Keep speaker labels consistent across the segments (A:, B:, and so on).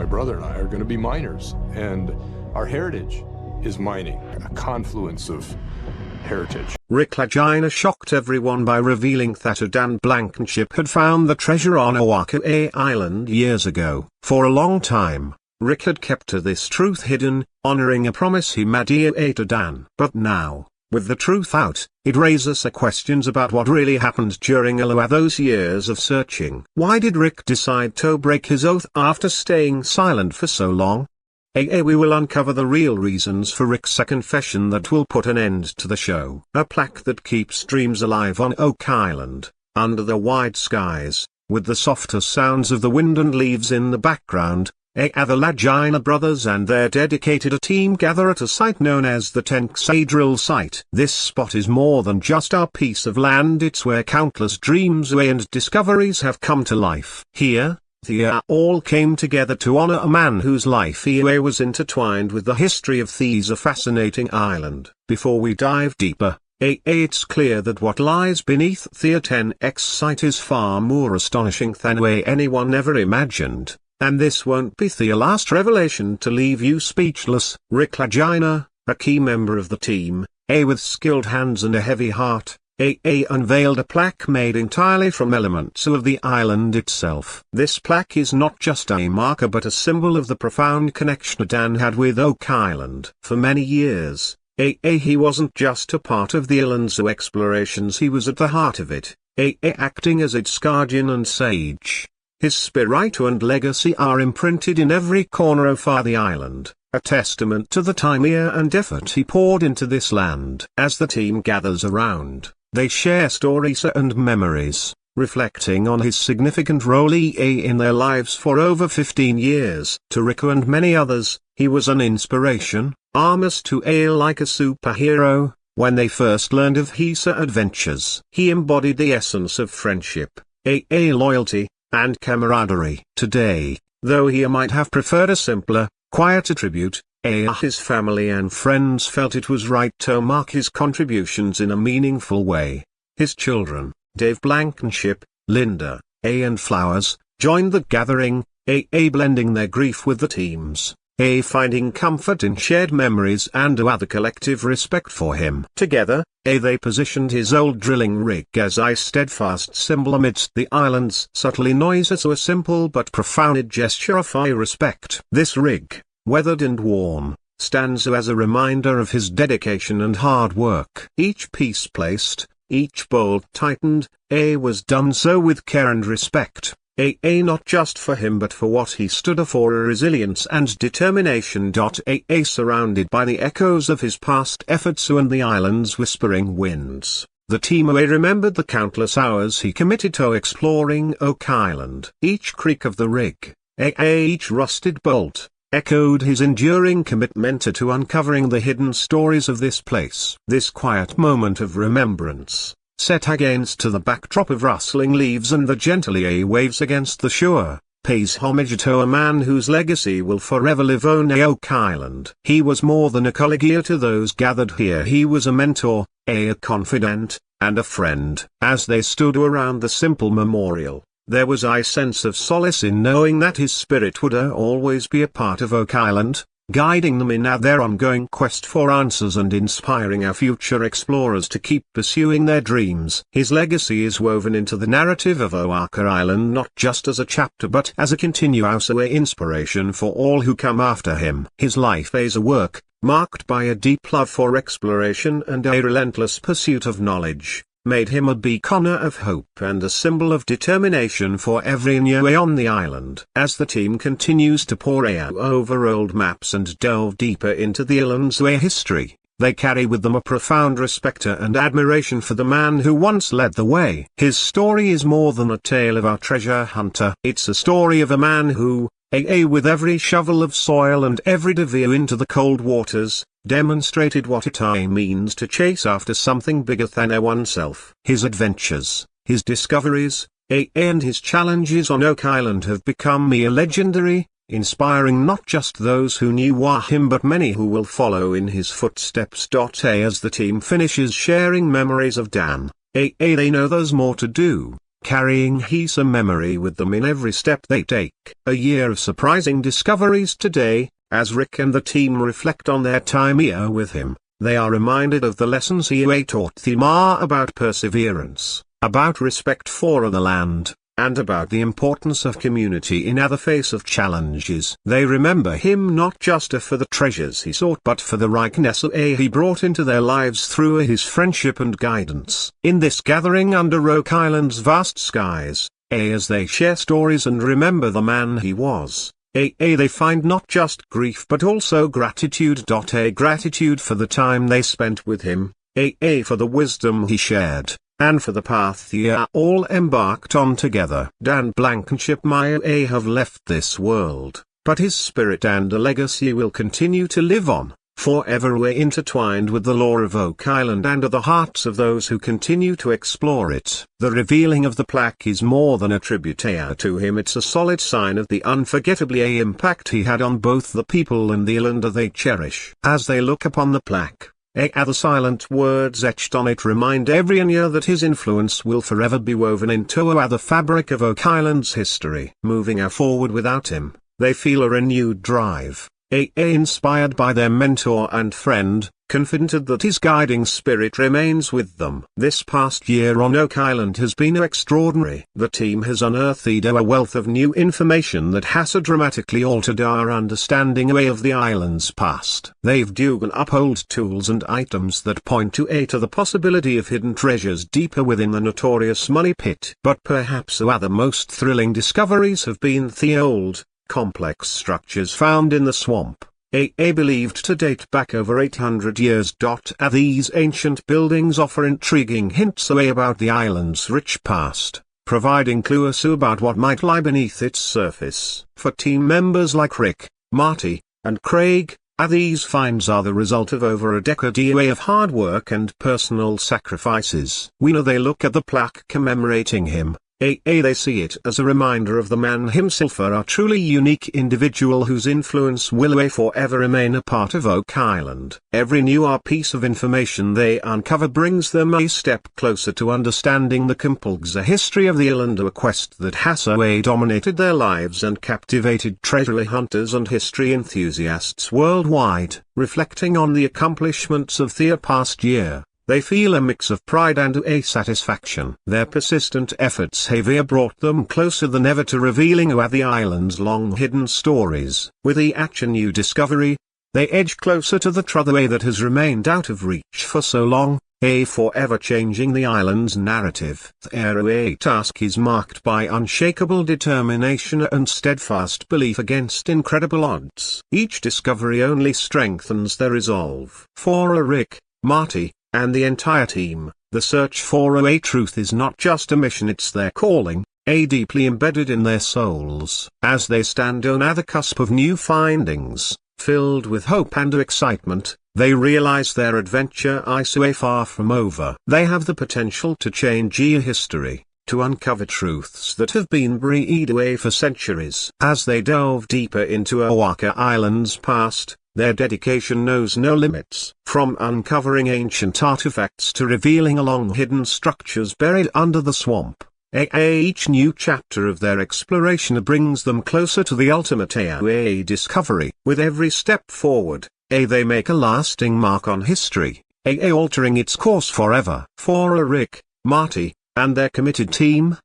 A: brother and I are going to be miners, and our heritage is mining, a confluence of heritage.
B: Rick Lagina shocked everyone by revealing that Dan Blankenship had found the treasure on Oahu Island years ago. For a long time, Rick had kept this truth hidden, honoring a promise he made to Dan. But now, with the truth out, it raises questions about what really happened during all of those years of searching. Why did Rick decide to break his oath after staying silent for so long? We will uncover the real reasons for Rick's confession that will put an end to the show. A plaque that keeps dreams alive on Oak Island, under the wide skies, with the softer sounds of the wind and leaves in the background. The Lagina brothers and their dedicated team gather at a site known as the Tenxadrill site. This spot is more than just a piece of land, it's where countless dreams and discoveries have come to life. Here, they all came together to honor a man whose life was intertwined with the history of this fascinating island. Before we dive deeper, it's clear that what lies beneath the 10X site is far more astonishing than anyone ever imagined. And this won't be the last revelation to leave you speechless. Rick Lagina, a key member of the team, with skilled hands and a heavy heart, unveiled a plaque made entirely from elements of the island itself. This plaque is not just a marker but a symbol of the profound connection Dan had with Oak Island. For many years, he wasn't just a part of the island's explorations, he was at the heart of it, acting as its guardian and sage. His spirit and legacy are imprinted in every corner of the island, a testament to the time and effort he poured into this land. As the team gathers around, they share stories and memories, reflecting on his significant role in their lives for over 15 years. To Rick and many others, he was an inspiration, almost to like a superhero. When they first learned of his adventures, he embodied the essence of friendship, loyalty, and camaraderie. Today, though he might have preferred a simpler, quieter tribute, his family and friends felt it was right to mark his contributions in a meaningful way. His children, Dave Blankenship, Linda, and Flowers, joined the gathering, blending their grief with the team's, finding comfort in shared memories and the collective respect for him. Together, they positioned his old drilling rig as a steadfast symbol amidst the island's subtly noises, a simple but profound gesture of respect. This rig, weathered and worn, stands as a reminder of his dedication and hard work. Each piece placed, each bolt tightened, was done so with care and respect. Not just for him but for what he stood for, resilience and determination. Surrounded by the echoes of his past efforts and the island's whispering winds, the team remembered the countless hours he committed to exploring Oak Island. Each creak of the rig, each rusted bolt, echoed his enduring commitment to uncovering the hidden stories of this place. This quiet moment of remembrance, set against the backdrop of rustling leaves and the gentle waves against the shore, pays homage to a man whose legacy will forever live on Oak Island. He was more than a colleague to those gathered here. He was a mentor, a confidant, and a friend. As they stood around the simple memorial, there was a sense of solace in knowing that his spirit would always be a part of Oak Island, guiding them in their ongoing quest for answers and inspiring our future explorers to keep pursuing their dreams. His legacy is woven into the narrative of Oahu Island not just as a chapter but as a continuous inspiration for all who come after him. His life is a work, marked by a deep love for exploration and a relentless pursuit of knowledge, made him a beacon of hope and a symbol of determination for every new on the island. As the team continues to pore over old maps and delve deeper into the island's history, they carry with them a profound respect and admiration for the man who once led the way. His story is more than a tale of a treasure hunter. It's a story of a man who, with every shovel of soil and every dive into the cold waters, demonstrated what it means to chase after something bigger than oneself. His adventures, his discoveries, and his challenges on Oak Island have become legendary, inspiring not just those who knew him but many who will follow in his footsteps. As the team finishes sharing memories of Dan, they know there's more to do. carrying his memory with them in every step they take. A year of surprising discoveries today. As Rick and the team reflect on their time here with him, they are reminded of the lessons he taught them about perseverance, about respect for the land, and about the importance of community in the face of challenges. They remember him not just for the treasures he sought but for the rightness he brought into their lives through his friendship and guidance. In this gathering under Oak Island's vast skies, as they share stories and remember the man he was, they find not just grief but also gratitude. Gratitude for the time they spent with him, for the wisdom he shared, and for the path they are all embarked on together. Dan Blankenship may have left this world, but his spirit and a legacy will continue to live on, forever intertwined with the lore of Oak Island and the hearts of those who continue to explore it. The revealing of the plaque is more than a tribute to him, it's a solid sign of the unforgettably impact he had on both the people and the island they cherish. As they look upon the plaque, the silent words etched on it remind everyone here that his influence will forever be woven into the fabric of Oak Island's history. Moving forward without him, they feel a renewed drive. Inspired by their mentor and friend, confident that his guiding spirit remains with them. This past year on Oak Island has been extraordinary. The team has unearthed a wealth of new information that has dramatically altered our understanding of the island's past. They've dug up old tools and items that point to the possibility of hidden treasures deeper within the notorious Money Pit. But perhaps the most thrilling discoveries have been the old, complex structures found in the swamp, believed to date back over 800 years. These ancient buildings offer intriguing hints about the island's rich past, providing clues about what might lie beneath its surface. For team members like Rick, Marty, and Craig, these finds are the result of over a decade of hard work and personal sacrifices. We know they look at the plaque commemorating him, they see it as a reminder of the man himself, a truly unique individual whose influence will forever remain a part of Oak Island. Every new piece of information they uncover brings them a step closer to understanding the complex history of the island, a quest that has dominated their lives and captivated treasure hunters and history enthusiasts worldwide. Reflecting on the accomplishments of the past year, they feel a mix of pride and satisfaction. Their persistent efforts have brought them closer than ever to revealing the island's long-hidden stories. With each new discovery, they edge closer to the truth that has remained out of reach for so long, forever changing the island's narrative. Their task is marked by unshakable determination and steadfast belief against incredible odds. Each discovery only strengthens their resolve. For Rick, Marty, and the entire team, the search for truth is not just a mission, it's their calling, deeply embedded in their souls. As they stand on the cusp of new findings, filled with hope and excitement, they realize their adventure is far from over. They have the potential to change history, to uncover truths that have been buried away for centuries. As they delve deeper into Oak Island's past, their dedication knows no limits. From uncovering ancient artifacts to revealing long-hidden structures buried under the swamp, each new chapter of their exploration brings them closer to the ultimate discovery. With every step forward, they make a lasting mark on history, altering its course forever. For Rick, Marty, and their committed team,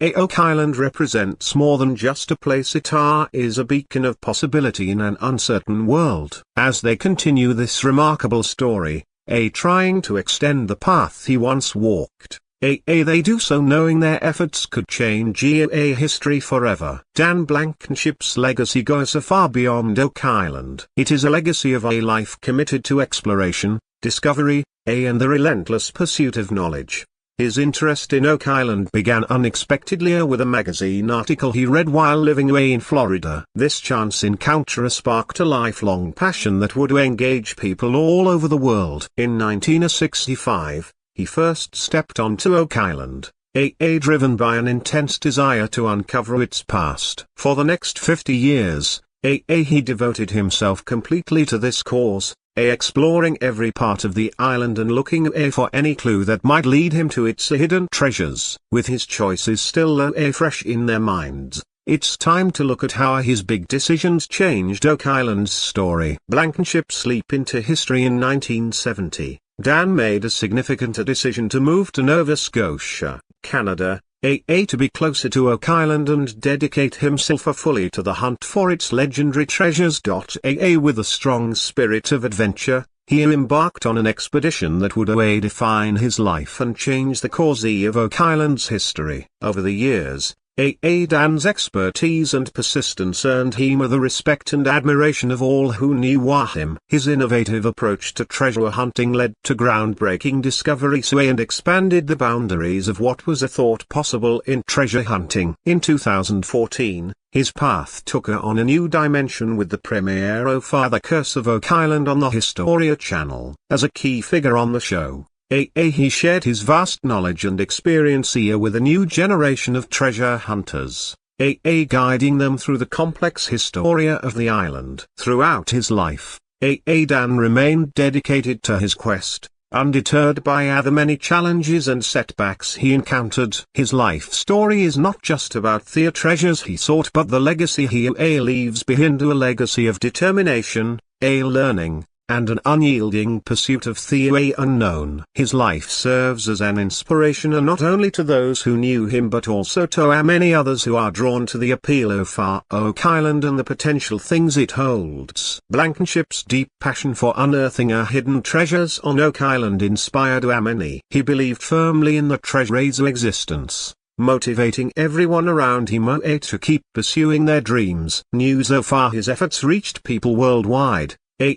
B: Oak Island represents more than just a place, it is a beacon of possibility in an uncertain world. As they continue this remarkable story, trying to extend the path he once walked, they do so knowing their efforts could change history forever. Dan Blankenship's legacy goes far beyond Oak Island. It is a legacy of a life committed to exploration, discovery, and the relentless pursuit of knowledge. His interest in Oak Island began unexpectedly with a magazine article he read while living away in Florida. This chance encounter sparked a lifelong passion that would engage people all over the world. In 1965, he first stepped onto Oak Island, driven by an intense desire to uncover its past. For the next 50 years, he devoted himself completely to this cause, exploring every part of the island and looking for any clue that might lead him to its hidden treasures. With his choices still fresh in their minds, it's time to look at how his big decisions changed Oak Island's story. Blankenship's leap into history in 1970. Dan made a significant decision to move to Nova Scotia, Canada, to be closer to Oak Island and dedicate himself fully to the hunt for its legendary treasures. With a strong spirit of adventure, he embarked on an expedition that would define his life and change the course of Oak Island's history. Over the years, Dan's expertise and persistence earned him the respect and admiration of all who knew him. His innovative approach to treasure hunting led to groundbreaking discoveries and expanded the boundaries of what was thought possible in treasure hunting. In 2014, his path took on a new dimension with the premiere of The Curse of Oak Island on the Historia Channel. As a key figure on the show, he shared his vast knowledge and experience with a new generation of treasure hunters, guiding them through the complex historia of the island. Throughout his life, Dan remained dedicated to his quest, undeterred by the many challenges and setbacks he encountered. His life story is not just about the treasures he sought but the legacy he leaves behind, a legacy of determination, learning, and an unyielding pursuit of the unknown. His life serves as an inspiration not only to those who knew him but also to many others who are drawn to the appeal of Oak Island and the potential things it holds. Blankenship's deep passion for unearthing hidden treasures on Oak Island inspired many. He believed firmly in the treasure's existence, motivating everyone around him to keep pursuing their dreams. News of his efforts reached people worldwide,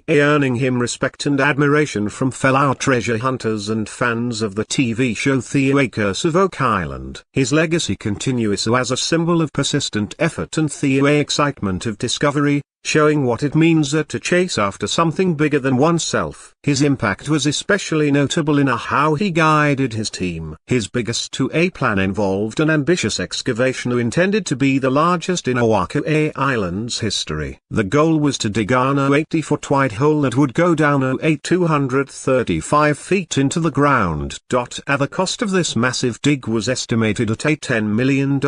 B: earning him respect and admiration from fellow treasure hunters and fans of the TV show The Curse of Oak Island. His legacy continues as a symbol of persistent effort and the excitement of discovery, showing what it means to chase after something bigger than oneself. His impact was especially notable in how he guided his team. His biggest plan involved an ambitious excavation intended to be the largest in Oahu Island's history. The goal was to dig an 80-foot wide hole that would go down 235 feet into the ground. The cost of this massive dig was estimated at $10 million.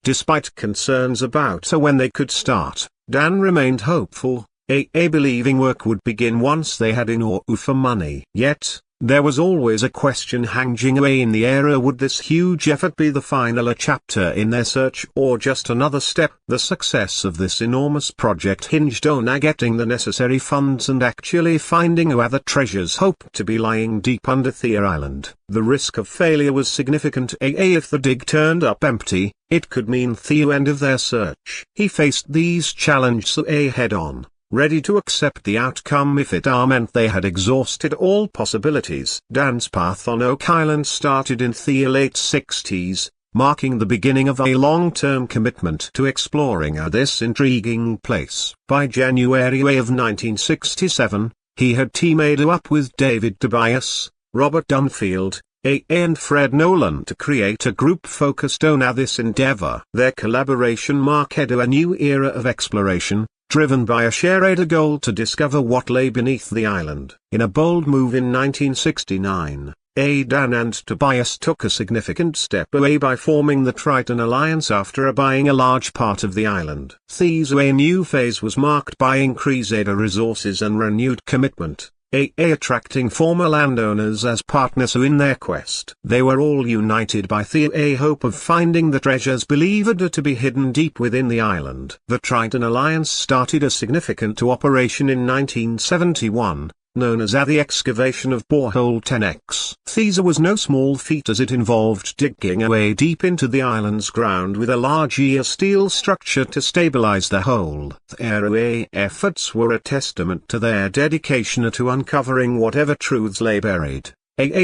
B: Despite concerns about when they could start, Dan remained hopeful, believing work would begin once they had enough money. Yet, there was always a question hanging in the air: would this huge effort be the final chapter in their search or just another step? The success of this enormous project hinged on getting the necessary funds and actually finding other treasures hoped to be lying deep under the island. The risk of failure was significant. If the dig turned up empty, it could mean the end of their search. He faced these challenges head-on, ready to accept the outcome if it meant they had exhausted all possibilities. Dan's path on Oak Island started in the late 60s, marking the beginning of a long-term commitment to exploring this intriguing place. By January of 1967, he had teamed up with David Tobias, Robert Dunfield, and Fred Nolan to create a group focused on this endeavor. Their collaboration marked a new era of exploration, driven by a shared goal to discover what lay beneath the island. In a bold move in 1969, Dan and Tobias took a significant step away by forming the Triton Alliance after buying a large part of the island. This new phase was marked by increased resources and renewed commitment, attracting former landowners as partners in their quest. They were all united by the hope of finding the treasures believed to be hidden deep within the island. The Triton Alliance started a significant operation in 1971, known as the excavation of Borehole 10X. This was no small feat as it involved digging away deep into the island's ground with a large steel structure to stabilize the hole. Their efforts were a testament to their dedication to uncovering whatever truths lay buried,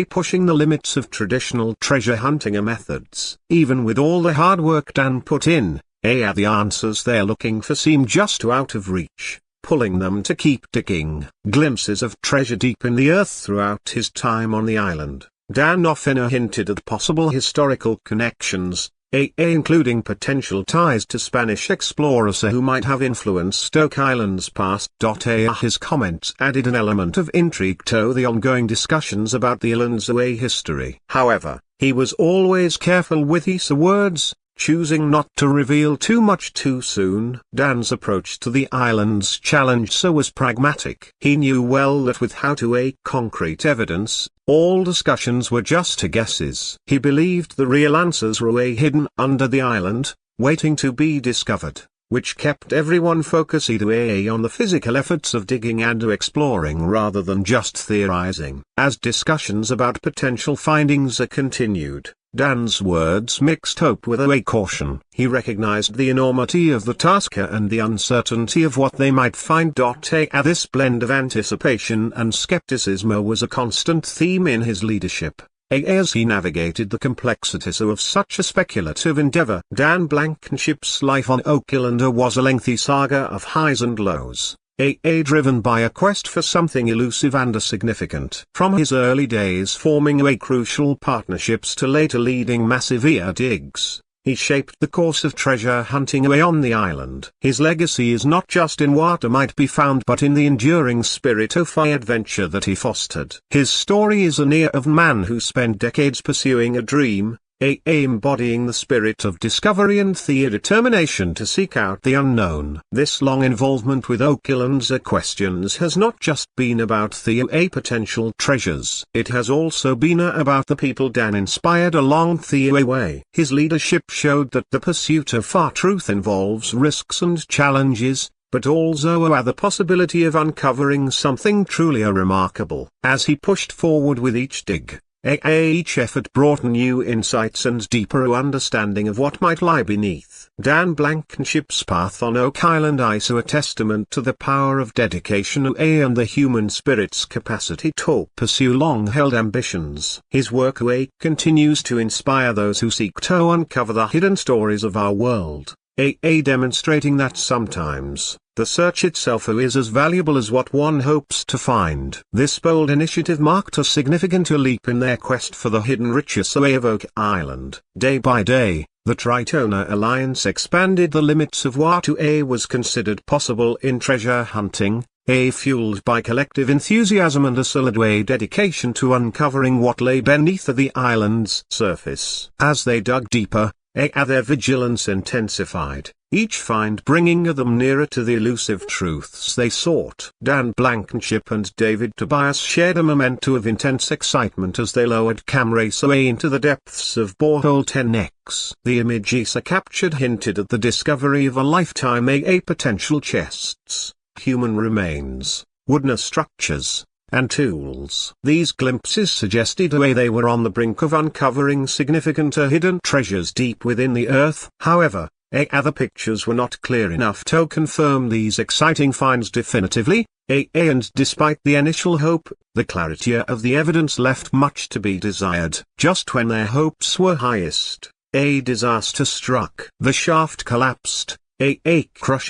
B: pushing the limits of traditional treasure hunting methods. Even with all the hard work Dan put in, the answers they're looking for seem just out of reach, pulling them to keep digging. Glimpses of treasure deep in the earth throughout his time on the island, Dan often hinted at possible historical connections, including potential ties to Spanish explorers who might have influenced Oak Island's past. His comments added an element of intrigue to the ongoing discussions about the island's history. However, he was always careful with his words, choosing not to reveal too much too soon. Dan's approach to the island's challenge was pragmatic. He knew well that without concrete evidence, all discussions were just guesses. He believed the real answers were hidden under the island, waiting to be discovered, which kept everyone focused on the physical efforts of digging and exploring rather than just theorizing. As discussions about potential findings continued, Dan's words mixed hope with caution. He recognized the enormity of the task and the uncertainty of what they might find. This blend of anticipation and skepticism was a constant theme in his leadership, as he navigated the complexities of such a speculative endeavor. Dan Blankenship's life on Oak Island was a lengthy saga of highs and lows, driven by a quest for something elusive and significant. From his early days forming crucial partnerships to later leading massive digs, he shaped the course of treasure hunting on the island. His legacy is not just in what might be found but in the enduring spirit of adventure that he fostered. His story is of a man who spent decades pursuing a dream, embodying the spirit of discovery and the determination to seek out the unknown. This long involvement with Oak Island's questions has not just been about the potential treasures. It has also been about the people Dan inspired along the way. His leadership showed that the pursuit of truth involves risks and challenges, but also the possibility of uncovering something truly remarkable. As he pushed forward with each dig, each effort brought new insights and deeper understanding of what might lie beneath. Dan Blankenship's path on Oak Island is a testament to the power of dedication and the human spirit's capacity to pursue long-held ambitions. His work continues to inspire those who seek to uncover the hidden stories of our world, demonstrating that sometimes the search itself is as valuable as what one hopes to find. This bold initiative marked a significant leap in their quest for the hidden riches of Oak Island. Day by day, the Tritona Alliance expanded the limits of what was considered possible in treasure hunting, fueled by collective enthusiasm and a solid dedication to uncovering what lay beneath the island's surface. As they dug deeper, their vigilance intensified, each find bringing them nearer to the elusive truths they sought. Dan Blankenship and David Tobias shared a memento of intense excitement as they lowered cameras into the depths of borehole 10X. The images captured hinted at the discovery of a lifetime potential chests, human remains, wooden structures, and tools. These glimpses suggested they were on the brink of uncovering significant hidden treasures deep within the earth. However, the pictures were not clear enough to confirm these exciting finds definitively, and despite the initial hope, the clarity of the evidence left much to be desired. Just when their hopes were highest, a disaster struck. The shaft collapsed, crushing